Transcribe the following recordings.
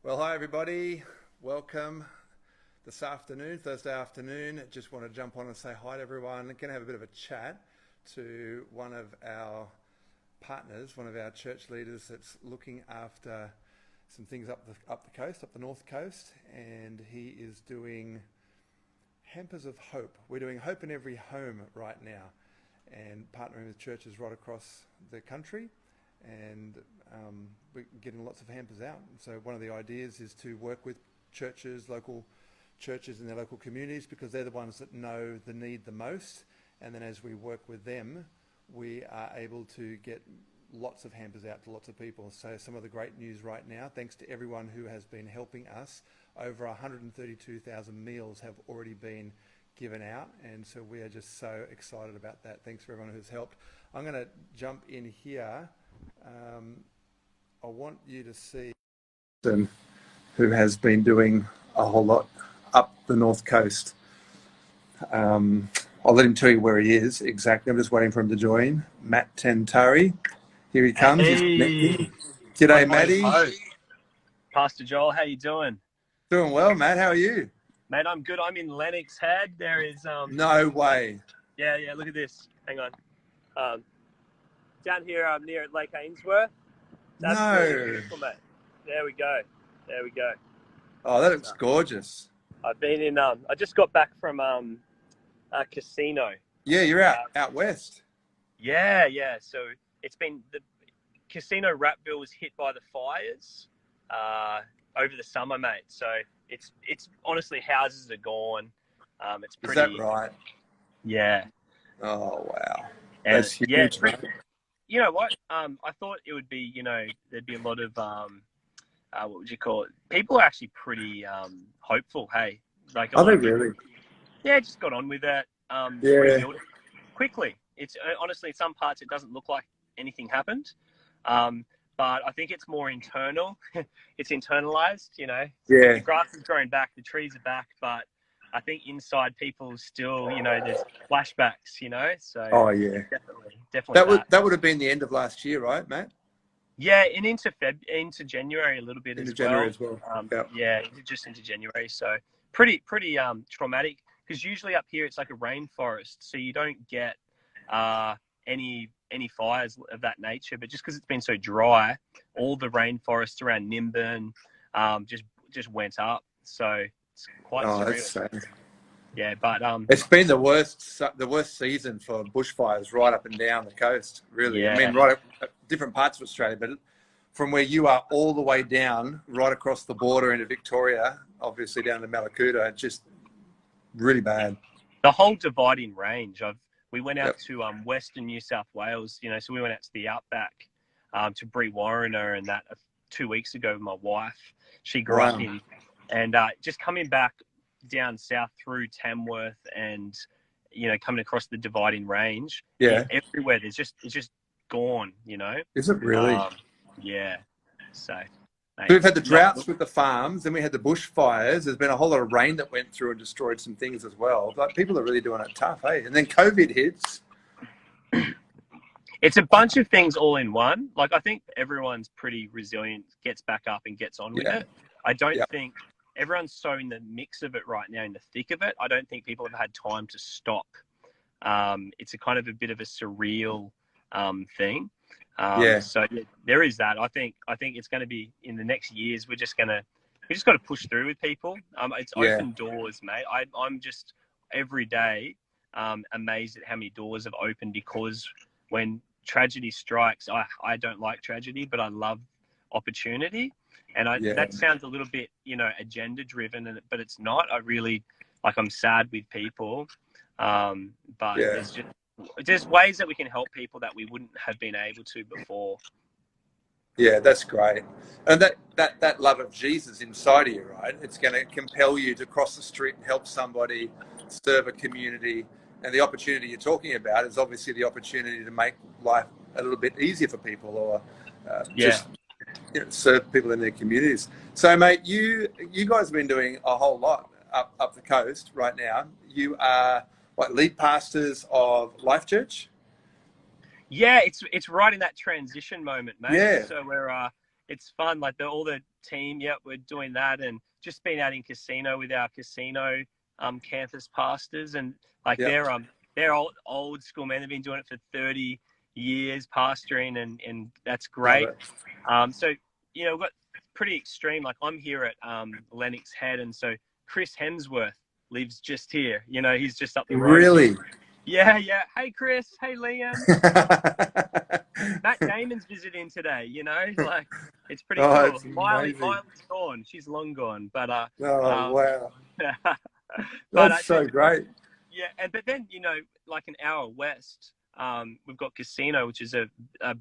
Well, hi everybody. Welcome this afternoon, Thursday afternoon. Just want to jump on and say hi to everyone. Going to have a bit of a chat to one of our partners, one of our church leaders that's looking after some things up the coast, up the north coast, and he is doing Hampers of Hope. We're doing Hope in Every Home right now, and partnering with churches right across the country, and we're getting lots of hampers out. So one of the ideas is to work with churches, local churches in their local communities, because they're the ones that know the need the most. And then as we work with them, we are able to get lots of hampers out to lots of people. So some of the great news right now, thanks to everyone who has been helping us, over 132,000 meals have already been given out. And so we are just so excited about that. Thanks for everyone who's helped. I'm going to jump in here. I want you to see who has been doing a whole lot up the north coast. I'll let him tell you where he is exactly. I'm just waiting for him to join. Matt Tanttari. Here he comes. Hey, G'day, Matty. Pastor Joel, how you doing? Doing well, Matt. How are you? Mate, I'm good. I'm in Lennox Head. There is No way. Yeah, look at this. Hang on. Down here near Lake Ainsworth. That's really beautiful, mate. There we go. Oh, that looks gorgeous. I've been in I just got back from a casino. Yeah, you're out west. Yeah. So it's been the casino Rapville was hit by the fires over the summer, mate. So it's honestly, houses are gone. It's pretty. Is that right? Yeah. Oh wow. And that's huge. Yeah, you know what? I thought it would be, there'd be a lot of what would you call it? People are actually pretty hopeful. Hey, like Are they really? Yeah, just got on with it. Yeah. Quickly. It's honestly, in some parts it doesn't look like anything happened, but I think it's more internal. It's internalized. Yeah. The grass is growing back, the trees are back, but I think inside people still, there's flashbacks. So. Oh yeah. Definitely. That would have been the end of last year, right, Matt? Yeah, and into January a little bit into as January well. as well. Yeah, just into January. So pretty traumatic, because usually up here it's like a rainforest, so you don't get any fires of that nature. But just because it's been so dry, all the rainforests around Nimbin just went up. So it's quite surreal. That's sad. Yeah, but it's been the worst season for bushfires right up and down the coast, really. Yeah. I mean, right at different parts of Australia, but from where you are all the way down, right across the border into Victoria, obviously down to Malakuta, just really bad. The whole dividing range. We went out to Western New South Wales, so we went out to the outback, to Brewarrina and that 2 weeks ago with my wife. She grew up in, and just coming back down south through Tamworth and coming across the dividing range, everywhere it's just gone. Is it really? Yeah. So we've had the droughts with the farms, then we had the bushfires. There's been a whole lot of rain that went through and destroyed some things as well. Like, people are really doing it tough, hey? And then COVID hits. It's a bunch of things all in one. Like, I think everyone's pretty resilient, gets back up and gets on with it. I don't think everyone's so in the mix of it right now, in the thick of it. I don't think people have had time to stop. It's a kind of a bit of a surreal thing. So there is that. I think it's going to be in the next years. We just got to push through with people. It's open doors, mate. I'm just every day amazed at how many doors have opened, because when tragedy strikes, I don't like tragedy, but I love opportunity. And that sounds a little bit, agenda driven, but it's not. I'm sad with people, but there's just ways that we can help people that we wouldn't have been able to before. Yeah, that's great. And that love of Jesus inside of you, right? It's going to compel you to cross the street and help somebody, serve a community. And the opportunity you're talking about is obviously the opportunity to make life a little bit easier for people, or just serve people in their communities. So, mate, you guys have been doing a whole lot up the coast right now. You are lead pastors of Life Church? Yeah, it's right in that transition moment, mate. Yeah. So we're it's fun. Like all the team, yeah, we're doing that, and just been out in casino with our casino campus pastors, and like they're old school, man. They've been doing it for 30 years pastoring, and that's great. So you know, we've got pretty extreme. Like I'm here at Lennox Head, and so Chris Hemsworth lives just here. You know, he's just up the road. Really? Yeah. Hey, Chris. Hey, Liam. Matt Damon's visiting today. You know, like it's pretty cool. Miley's gone. She's long gone. But wow. That's so great. Yeah, but then you know, like an hour west, we've got Casino, which is the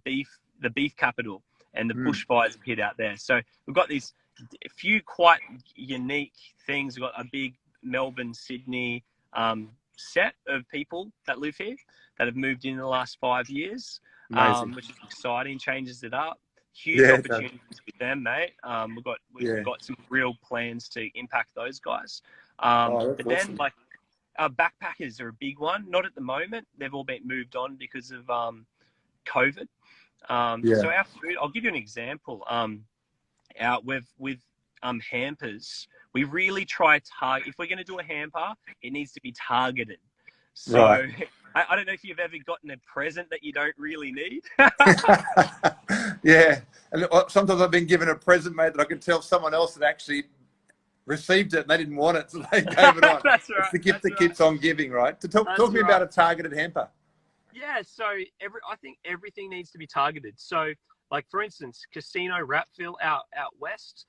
beef capital, and the bushfires have hit out there. So we've got these few quite unique things. We've got a big Melbourne, Sydney set of people that live here that have moved in the last 5 years, which is exciting, changes it up. Huge opportunities with them, mate. We've got some real plans to impact those guys. But then, like, our backpackers are a big one. Not at the moment. They've all been moved on because of COVID. So our food, I'll give you an example. With hampers, we really try target. If we're going to do a hamper, it needs to be targeted. So I don't know if you've ever gotten a present that you don't really need. Yeah, and sometimes I've been given a present, mate, that I can tell someone else that actually received it and they didn't want it, so they gave it on. That's right. It's the gift that keeps on giving, right? Talk to me about a targeted hamper. Yeah, so I think everything needs to be targeted. So, like for instance, Casino Rapville out west,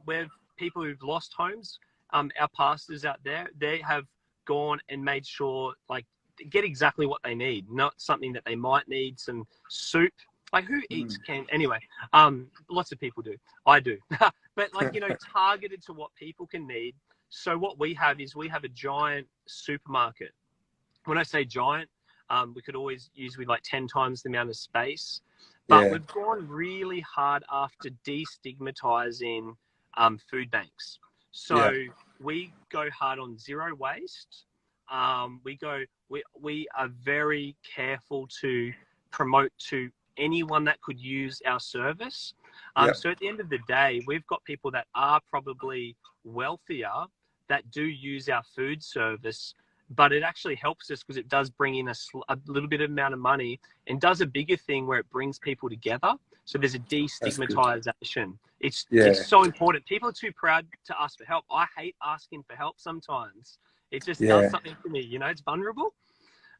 where people who've lost homes, our pastors out there, they have gone and made sure, like, get exactly what they need, not something that they might need, some soup. Like, who eats anyway, lots of people do. I do. But, like, you know, targeted to what people can need. So what we have is we have a giant supermarket. When I say giant, we could always use with like 10 times the amount of space. But we've gone really hard after destigmatizing food banks. So we go hard on zero waste. We are very careful to promote to anyone that could use our service. So at the end of the day, we've got people that are probably wealthier that do use our food service, but it actually helps us because it does bring in a little bit of amount of money and does a bigger thing where it brings people together. So there's a destigmatization. It's so important. People are too proud to ask for help. I hate asking for help sometimes. It just does something for me. You know, it's vulnerable.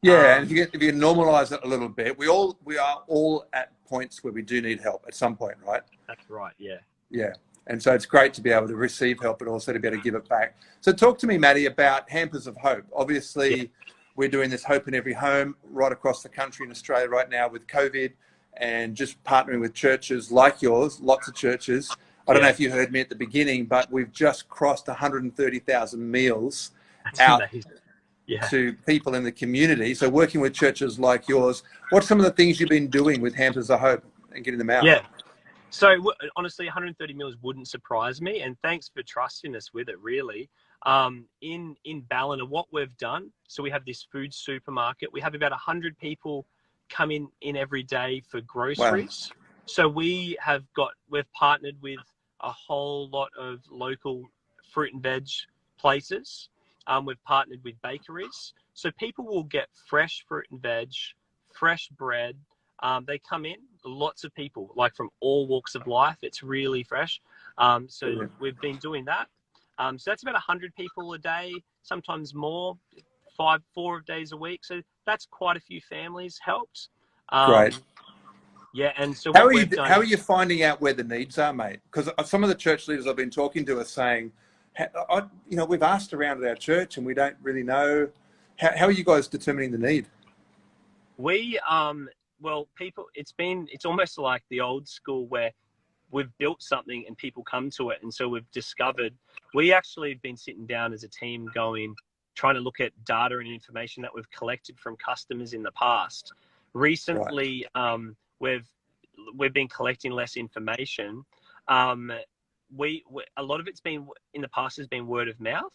Yeah, and if you normalize it a little bit, we are all at points where we do need help at some point, right? That's right. Yeah. Yeah. And so it's great to be able to receive help, but also to be able to give it back. So talk to me, Matty, about Hampers of Hope. Obviously, we're doing this Hope in Every Home right across the country in Australia right now with COVID, and just partnering with churches like yours, lots of churches. I don't know if you heard me at the beginning, but we've just crossed 130,000 meals out to people in the community. So working with churches like yours, what's some of the things you've been doing with Hampers of Hope and getting them out? Yeah. So honestly, 130 meals wouldn't surprise me, and thanks for trusting us with it. Really, in Ballina, what we've done. So we have this food supermarket. We have about 100 people come in every day for groceries. Wow. So we've partnered with a whole lot of local fruit and veg places. We've partnered with bakeries, so people will get fresh fruit and veg, fresh bread. They come in, lots of people, like from all walks of life. It's really fresh. So we've been doing that. So that's about 100 people a day, sometimes more, 4 days a week. So that's quite a few families helped. Great. Yeah, and so how are you finding out where the needs are, mate? Because some of the church leaders I've been talking to are saying, you know, we've asked around at our church and we don't really know. How are you guys determining the need? We well, it's almost like the old school where we've built something and people come to it. And so we've discovered, we actually have been sitting down as a team trying to look at data and information that we've collected from customers in the past. Recently, we've been collecting less information. A lot of it's been, in the past, has been word of mouth.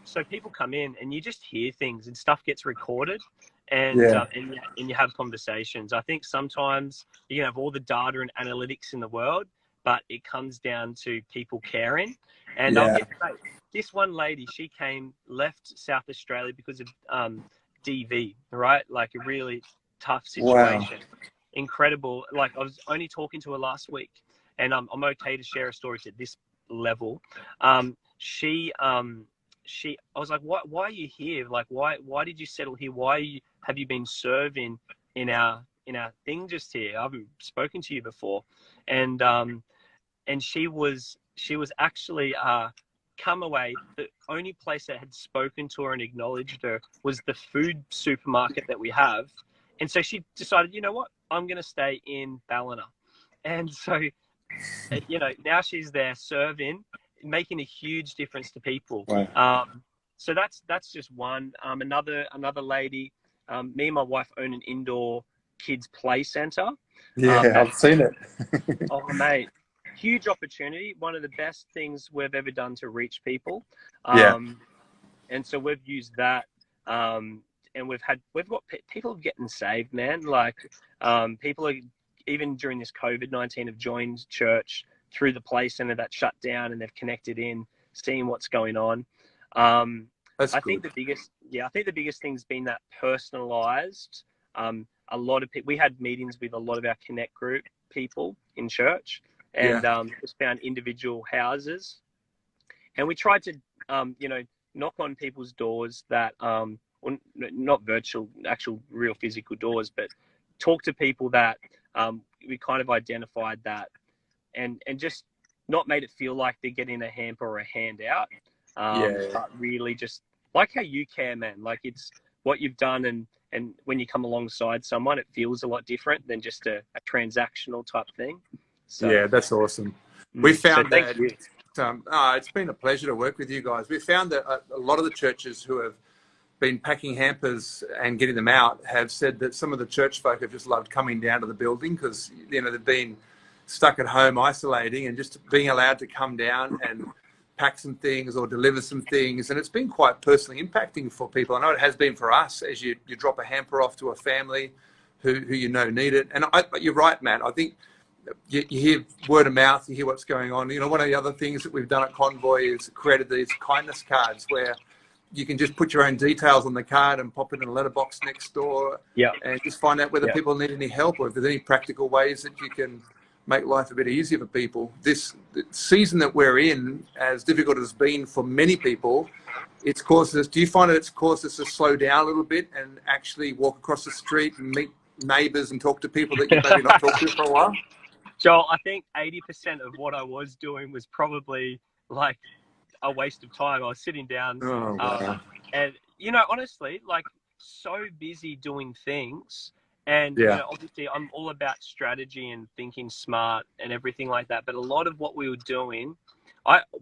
So people come in and you just hear things and stuff gets recorded. and and you have conversations. I think sometimes you can have all the data and analytics in the world, but it comes down to people caring. And I'll get straight. This one lady, she left South Australia because of DV, right? Like a really tough situation. Wow. Incredible. Like I was only talking to her last week, and I'm okay to share a story to this level. I was like, why are you here? Like, why did you settle here? Have you been serving in our thing just here? I haven't spoken to you before. And she was actually come away. The only place that had spoken to her and acknowledged her was the food supermarket that we have. And so she decided, you know what, I'm going to stay in Ballina. And so, now she's there serving, making a huge difference to people. Wow. So that's just one. Another lady, me and my wife own an indoor kids play center. Yeah, I've seen it. Oh, mate, huge opportunity. One of the best things we've ever done to reach people. And so we've used that. And we've got people getting saved, man. Like people are, even during this COVID-19, have joined church through the play center that shut down, and they've connected in, seeing what's going on. I think the biggest thing's been that personalized. A lot of people, we had meetings with a lot of our Connect group people in church, and just found individual houses, and we tried to knock on people's doors that well, not virtual, actual real physical doors, but talk to people that we kind of identified that, and just not made it feel like they're getting a hamper or a handout, but really just like how you care, man. Like it's what you've done, and when you come alongside someone, it feels a lot different than just a transactional type thing. So, yeah, that's awesome. We found that it's been a pleasure to work with you guys. We found that a lot of the churches who have been packing hampers and getting them out have said that some of the church folk have just loved coming down to the building because, they've been stuck at home isolating, and just being allowed to come down and pack some things or deliver some things. And it's been quite personally impacting for people. I know it has been for us, as you drop a hamper off to a family who need it. And you're right, Matt. I think you hear word of mouth, you hear what's going on. One of the other things that we've done at Convoy is created these kindness cards where you can just put your own details on the card and pop it in a letterbox next door, and just find out whether people need any help, or if there's any practical ways that you can make life a bit easier for people. This season that we're in, as difficult as it's been for many people, it's caused us. Do you find that it's caused us to slow down a little bit and actually walk across the street and meet neighbours and talk to people that you maybe not talked to for a while? Joel, I think 80% of what I was doing was probably like a waste of time. I was sitting down, and honestly, like so busy doing things, and obviously I'm all about strategy and thinking smart and everything like that. But a lot of what we were doing,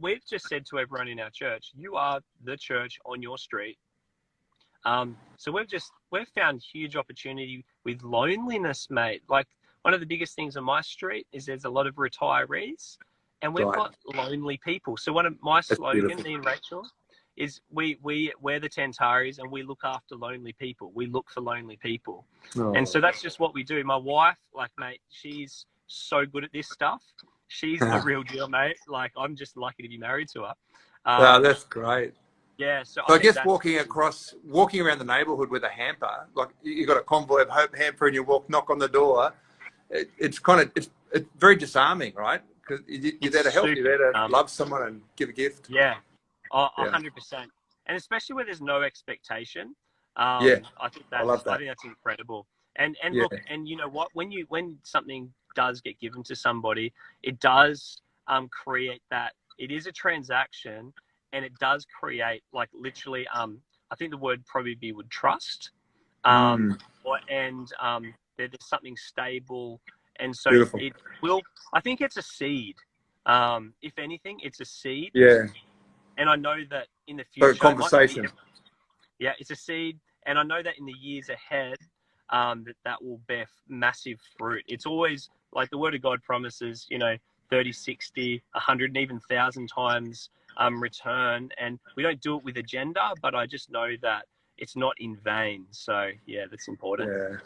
we've just said to everyone in our church, you are the church on your street. So we've found huge opportunity with loneliness, mate. Like one of the biggest things on my street is there's a lot of retirees. And we've got lonely people. So one of my slogans, me and Rachel, is we're the Tanttaris, and we look after lonely people. We look for lonely people. And so that's just what we do. My wife, like, mate, she's so good at this stuff. She's the real deal, mate. Like, I'm just lucky to be married to her. That's great. Yeah. So I guess walking around the neighbourhood with a hamper, like you got a Convoy of Hope hamper and you knock on the door, it's very disarming, right? Because you're there to help, you're there to love someone and give a gift. 100%. And especially where there's no expectation. I think that's incredible. And look, and you know what? When something does get given to somebody, it does create that. It is a transaction, and it does create like literally. I think the word probably would trust. There's something stable. And so Beautiful. It will, I think it's a seed. If anything, it's a seed. Yeah. And I know that in the future. So conversation. It's a seed. And I know that in the years ahead, that will bear massive fruit. It's always like the word of God promises, 30, 60, 100, and even 1,000 times return. And we don't do it with agenda, but I just know that it's not in vain. So yeah, that's important. Yeah.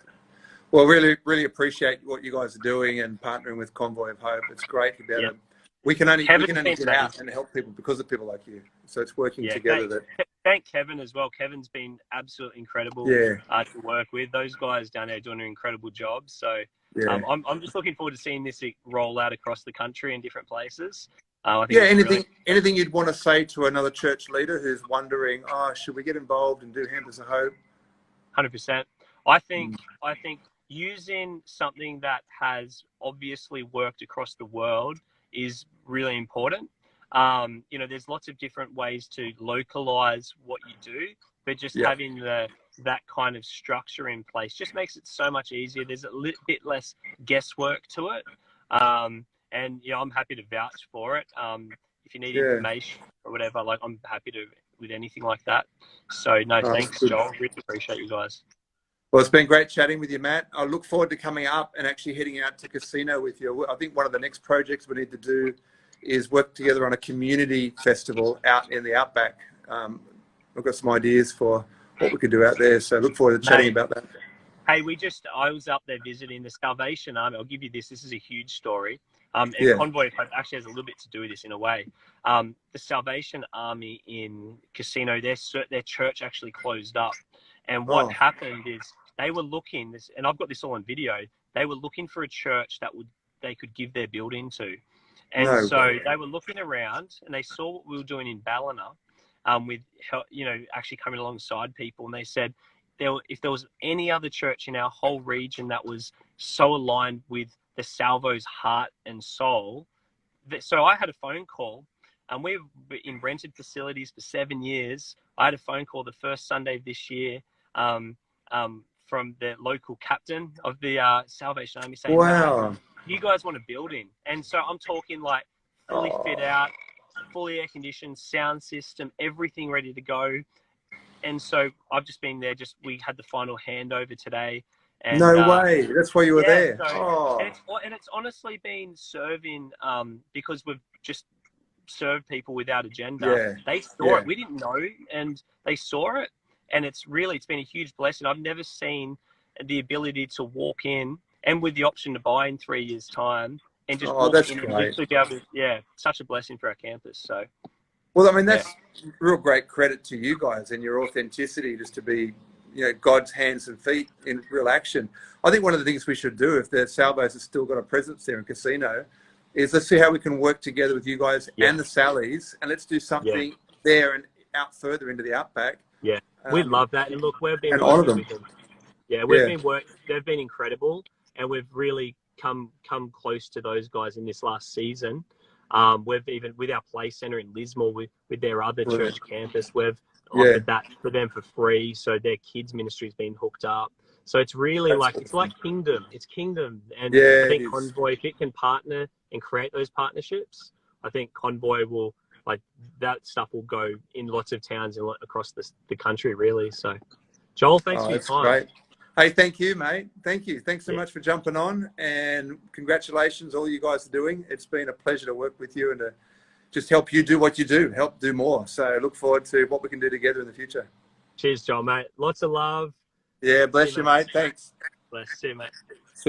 Well, really appreciate what you guys are doing and partnering with Convoy of Hope. It's great to be able to. We can only get out and help people because of people like you. So it's working together. Thank Kevin as well. Kevin's been absolutely incredible to work with. Those guys down there are doing an incredible job. So I'm just looking forward to seeing this roll out across the country in different places. I think anything you'd want to say to another church leader who's wondering, should we get involved and do Hampers of Hope? 100%. I think using something that has obviously worked across the world is really important. There's lots of different ways to localize what you do, but just having that kind of structure in place just makes it so much easier. There's a bit less guesswork to it. I'm happy to vouch for it. If you need information or whatever, like I'm happy to with anything like that. So thanks, Joel. Really appreciate you guys. Well, it's been great chatting with you, Matt. I look forward to coming up and actually heading out to casino with you. I think one of the next projects we need to do is work together on a community festival out in the outback. I've got some ideas for what we could do out there. So look forward to chatting about that. Hey, I was up there visiting the Salvation Army. I'll give you this. This is a huge story. And Convoy actually has a little bit to do with this in a way. The Salvation Army in Casino, their church actually closed up. And what happened is they were looking, and I've got this all on video, they were looking for a church that they could give their building to. And they were looking around and they saw what we were doing in Ballina, with, actually coming alongside people. And they said, if there was any other church in our whole region that was so aligned with the Salvo's heart and soul. So I had a phone call, and we've been in rented facilities for 7 years. I had a phone call the first Sunday of this year from the local captain of the Salvation Army saying, wow, you guys want a building? And so I'm talking like fully fit out, fully air conditioned, sound system, everything ready to go. And so I've just been there. We had the final handover today. And, no way. That's why you were there. And it's honestly been serving because we've just served people without agenda. They saw it. We didn't know, and they saw it. And it's been a huge blessing. I've never seen the ability to walk in and with the option to buy in 3 years' time and just walk in and literally be able to, such a blessing for our campus. So. Well, I mean, that's real great credit to you guys and your authenticity just to be, God's hands and feet in real action. I think one of the things we should do, if the Salvos has still got a presence there in Casino, is let's see how we can work together with you guys and the Sallys, and let's do something there and out further into the outback. Yeah, we love that. And look, we've been working with them. Yeah, they've been incredible, and we've really come close to those guys in this last season. We've even with our play center in Lismore with their other church campus, we've offered that for them for free. So their kids ministry's been hooked up. So it's really it's like kingdom. It's kingdom. And I think Convoy, if it can partner and create those partnerships, I think Convoy will that stuff will go in lots of towns and across the country really. So Joel, thanks for your time. Great. Hey, thank you, mate. Thank you. Thanks so much for jumping on, and congratulations all you guys are doing. It's been a pleasure to work with you and to just help you do what you do, help do more. So look forward to what we can do together in the future. Cheers, Joel, mate. Lots of love. Yeah, bless you, mate. Thanks. Bless you, mate.